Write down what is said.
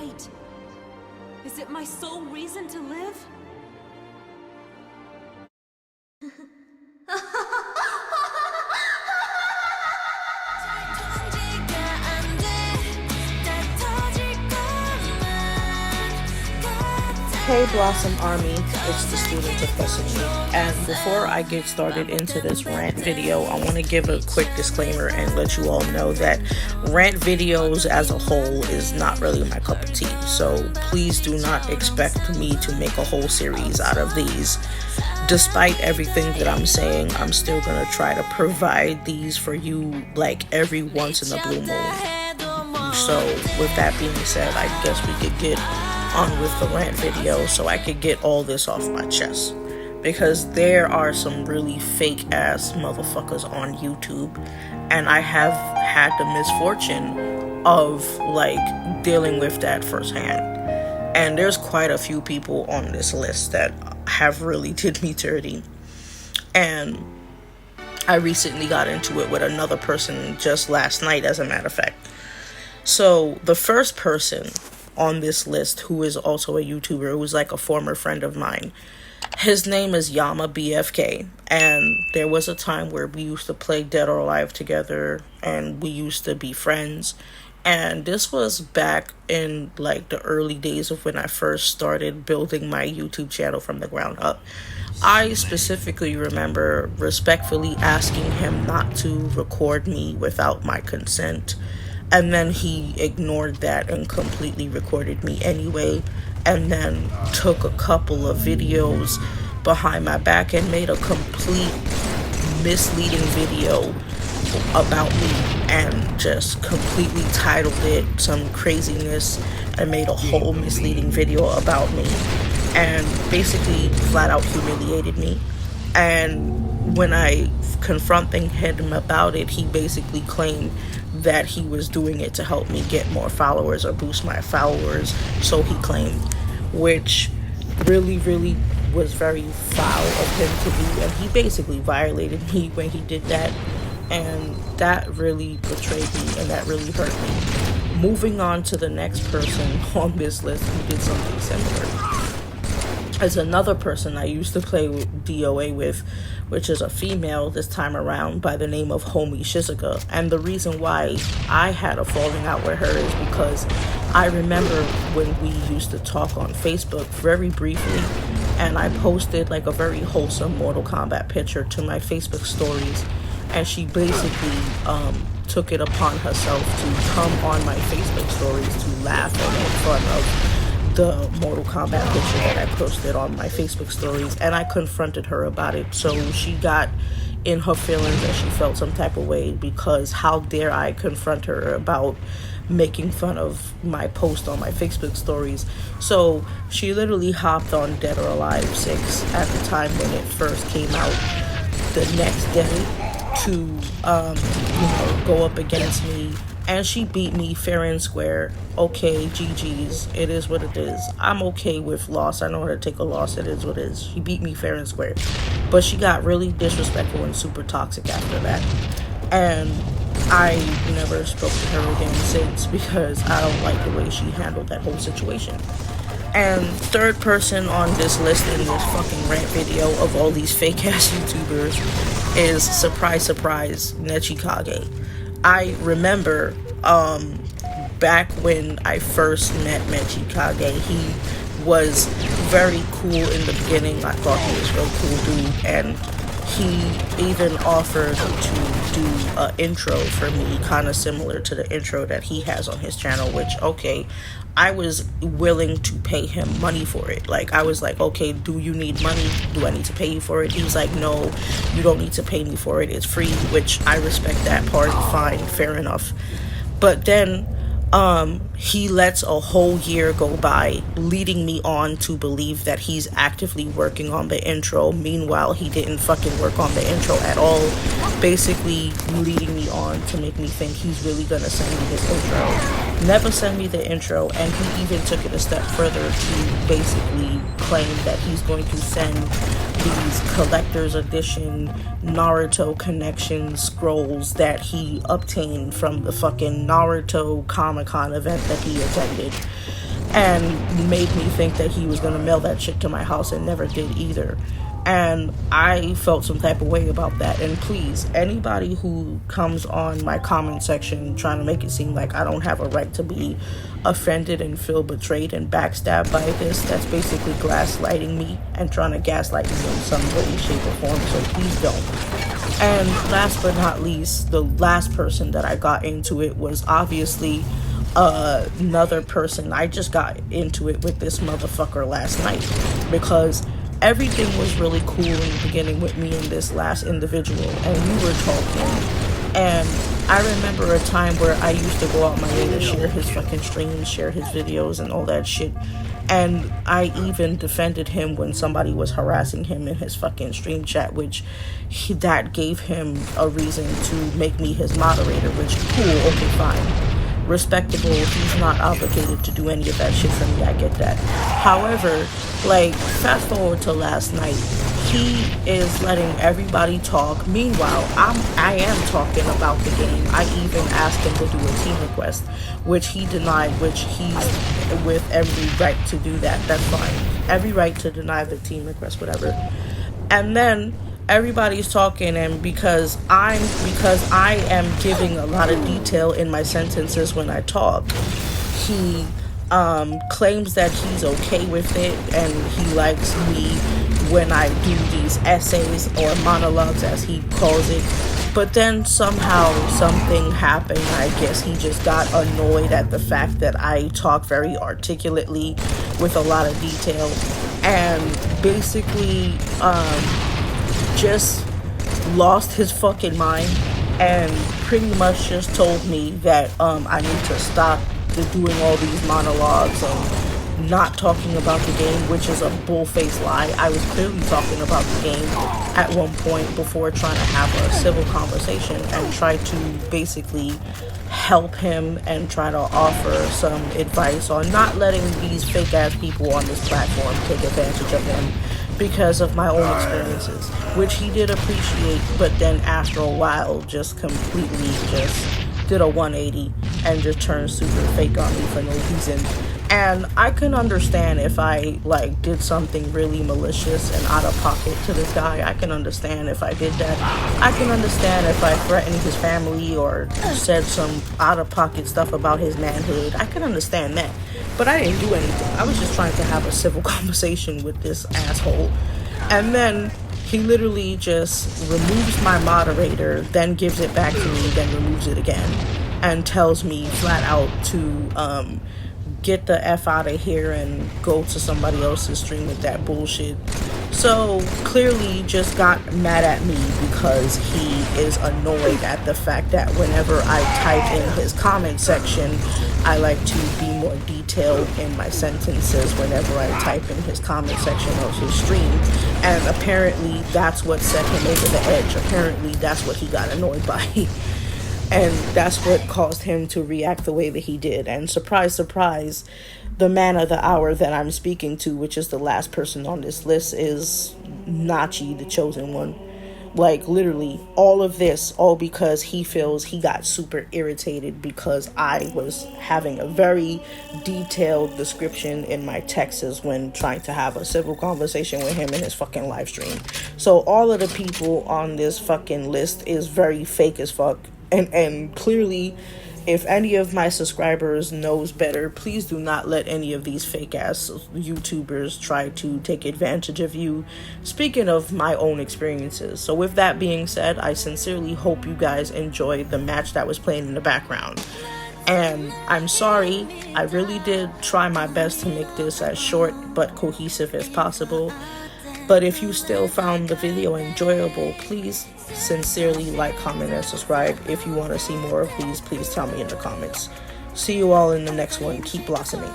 right? Is it my sole reason to live? Hey Blossom Army, it's the student of Destiny, and before I get started into this rant video, I want to give a quick disclaimer and let you all know that rant videos as a whole is not really my cup of tea, so please do not expect me to make a whole series out of these. Despite everything that I'm saying, I'm still going to try to provide these for you like every once in a blue moon. So with that being said, I guess we could get on with the rant video so I could get all this off my chest, because there are some really fake ass motherfuckers on YouTube, and I have had the misfortune of like dealing with that firsthand, and there's quite a few people on this list that have really did me dirty. And I recently got into it with another person just last night, as a matter of fact. So the first person on this list, who is also a YouTuber, who's like a former friend of mine, his name is Yama BFK, and there was a time where we used to play Dead or Alive together, and we used to be friends. And this was back in like the early days of when I first started building my YouTube channel from the ground up. I specifically remember respectfully asking him not to record me without my consent. And then he ignored that and completely recorded me anyway. And then took a couple of videos behind my back and made a complete misleading video about me. And just completely titled it some craziness and made a whole misleading video about me. And basically flat out humiliated me. And when I confronting him about it, he basically claimed that he was doing it to help me get more followers or boost my followers, so he claimed, which really was very foul of him to do, and he basically violated me when he did that, and that really betrayed me and that really hurt me. Moving on to the next person on this list who did something similar is another person I used to play with DOA with, which is a female this time around by the name of Homie Shizuka. And the reason why I had a falling out with her is because I remember when we used to talk on Facebook very briefly, and I posted like a very wholesome Mortal Kombat picture to my Facebook stories, and she basically took it upon herself to come on my Facebook stories to laugh and make fun of the Mortal Kombat picture that I posted on my Facebook stories, and I confronted her about it. So she got in her feelings and she felt some type of way, because how dare I confront her about making fun of my post on my Facebook stories. So she literally hopped on Dead or Alive 6 at the time when it first came out the next day to go up against me. And she beat me fair and square. Okay, GG's. It is what it is. I'm okay with loss. I know how to take a loss. It is what it is. She beat me fair and square. But she got really disrespectful and super toxic after that. And I never spoke to her again since, because I don't like the way she handled that whole situation. And third person on this list in this fucking rant video of all these fake ass YouTubers is, surprise, surprise, Nechikage. I remember back when I first met Nechikage, he was very cool in the beginning. I thought he was a real cool dude, and he even offered to do an intro for me, kind of similar to the intro that he has on his channel, which, okay, I was willing to pay him money for it. Like, I was like, okay, do you need money? Do I need to pay you for it? He was like, no, you don't need to pay me for it. It's free, which I respect that part. Fine, fair enough. But then he lets a whole year go by, leading me on to believe that he's actively working on the intro. Meanwhile, he didn't fucking work on the intro at all, basically leading me on to make me think he's really gonna send me this intro. Never send me the intro, and he even took it a step further to basically claim that he's going to send these collector's edition Naruto connection scrolls that he obtained from the fucking Naruto Comic-Con event that he attended. and made me think that he was going to mail that shit to my house, and never did either. And I felt some type of way about that. And please, anybody who comes on my comment section trying to make it seem like I don't have a right to be offended and feel betrayed and backstabbed by this, that's basically gaslighting me and trying to gaslight me in some way, shape, or form. So please don't. And last but not least, the last person that I got into it was obviously another person. I just got into it with this motherfucker last night because everything was really cool in the beginning with me and this last individual, and we were talking. And I remember a time where I used to go out my way to share his fucking streams, share his videos, and all that shit. And I even defended him when somebody was harassing him in his fucking stream chat, which that gave him a reason to make me his moderator, which, cool, okay, fine. Respectable. He's not obligated to do any of that shit for me. I get that. However, like, fast forward to last night, he is letting everybody talk. Meanwhile, I am talking about the game. I even asked him to do a team request, which he denied, which he's with every right to do that. That's fine. Every right to deny the team request, whatever. And then everybody's talking, and because I am giving a lot of detail in my sentences when I talk, he claims that he's okay with it, and he likes me when I do these essays or monologues, as he calls it. But then somehow something happened. I guess he just got annoyed at the fact that I talk very articulately with a lot of detail, and basically just lost his fucking mind, and pretty much just told me that I need to stop doing all these monologues and not talking about the game, which is a bull-faced lie. I was clearly talking about the game at one point before trying to have a civil conversation and try to basically help him and try to offer some advice on not letting these fake-ass people on this platform take advantage of him because of my own experiences, which he did appreciate, but then after a while just completely just did a 180 and just turned super fake on me for no reason. And I can understand if I like did something really malicious and out of pocket to this guy. I can understand if I did that. I can understand if I threatened his family or said some out of pocket stuff about his manhood. I can understand that. But I didn't do anything. I was just trying to have a civil conversation with this asshole. And then he literally just removes my moderator, then gives it back to me, then removes it again, and tells me flat out to get the F out of here and go to somebody else's stream with that bullshit. So clearly just got mad at me because he is annoyed at the fact that whenever I type in his comment section, I like to be more detailed in my sentences whenever I type in his comment section of his stream. And apparently that's what set him over the edge. Apparently that's what he got annoyed by. And that's what caused him to react the way that he did. And surprise, surprise, the man of the hour that I'm speaking to, which is the last person on this list, is Nachi, the chosen one. Like, literally, all of this, all because he feels he got super irritated because I was having a very detailed description in my texts when trying to have a civil conversation with him in his fucking live stream. So all of the people on this fucking list is very fake as fuck. And clearly, if any of my subscribers knows better, please do not let any of these fake-ass YouTubers try to take advantage of you. Speaking of my own experiences. So with that being said, I sincerely hope you guys enjoyed the match that was playing in the background. And I'm sorry, I really did try my best to make this as short but cohesive as possible. But if you still found the video enjoyable, please sincerely like, comment, and subscribe. If you want to see more of these, please tell me in the comments. See you all in the next one. Keep blossoming.